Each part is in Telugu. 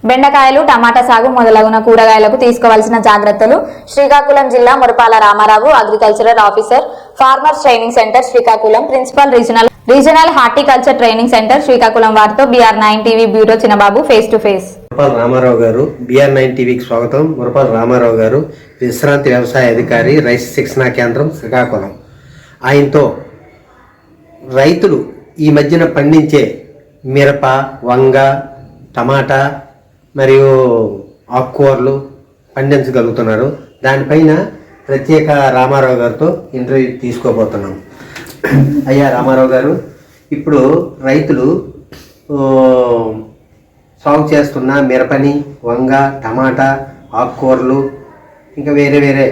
బెండకాయలు, టమాటా సాగు మొదలగున కూరగాయలకు తీసుకోవాల్సిన జాగ్రత్తలు. శ్రీకాకుళం జిల్లా Murapala Ramarao, agricultural officer, farmers training centre Srikakulam, principal regional horticulture training centre Srikakulam వారితో BR9 TV bureau Chinnababu face to face. Murapala Ramarao garu, BR9 టీవీకి స్వాగతం. మురపాల రామారావు గారు విశ్రాంతి వ్యవసాయ అధికారి, రైతు శిక్షణా కేంద్రం శ్రీకాకుళం. ఆయనతో రైతులు ఈ మధ్యన పండించే మిరప, వంగ, టమాటా మరియు ఆకుకూరలు పండించగలుగుతున్నారు. దానిపైన ప్రత్యేక రామారావు గారితో ఇంటర్వ్యూ తీసుకోబోతున్నాం. అయ్యా రామారావు గారు, ఇప్పుడు రైతులు సాగు చేస్తున్న మిరపని, వంగ, టమాటా, ఆకుకూరలు ఇంకా వేరే వేరే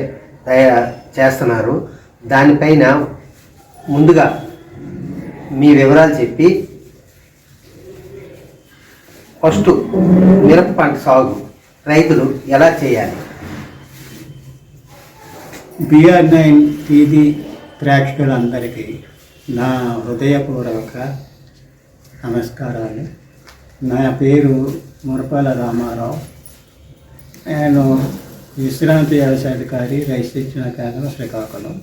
చేస్తున్నారు. దానిపైన ముందుగా మీ వివరాలు చెప్పి, ఫస్ట్ మిరప పంట సాగు రైతులు ఎలా చేయాలి? BR9 టీవీ ప్రేక్షకులందరికీ నా హృదయపూర్వక నమస్కారాలు. నా పేరు మురపాల రామారావు. నేను విశ్రాంతి వ్యవసాయాధికారి, రైతు శిక్షణ కేంద్రం శ్రీకాకుళం.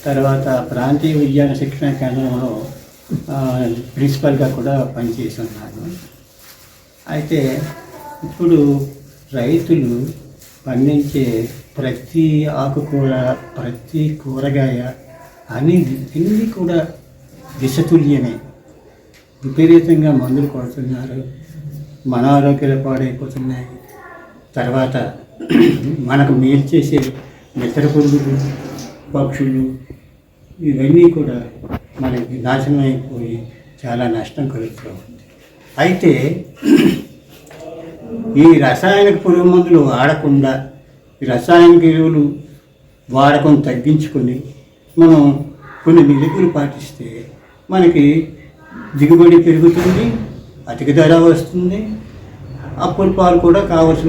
తర్వాత ప్రాంతీయ విజ్ఞాన శిక్షణ కేంద్రంలో ప్రిన్సిపల్గా కూడా పనిచేసి ఉన్నాను. అయితే ఇప్పుడు రైతులు పండించే ప్రతి ఆకుకూర, ప్రతి కూరగాయ అన్నీ కూడా విషతుల్యమే. విపరీతంగా మందులు కొడుతున్నారు, మన ఆరోగ్యాలు పాడైపోతున్నాయి. తర్వాత మనకు మేలు చేసే మిత్ర పురుగులు, పక్షులు ఇవన్నీ కూడా మనకి నాశనం అయిపోయి చాలా నష్టం కలుగుతూ ఉంది. అయితే ఈ రసాయనిక పురుగు మందులు వాడకుండా, ఈ రసాయనిక ఎరువులు వాడకం తగ్గించుకొని మనం కొన్ని మెలుకువలు పాటిస్తే మనకి దిగుబడి పెరుగుతుంది, అధిక ధర వస్తుంది, అప్పుల పాలు కూడా కావాల్సిన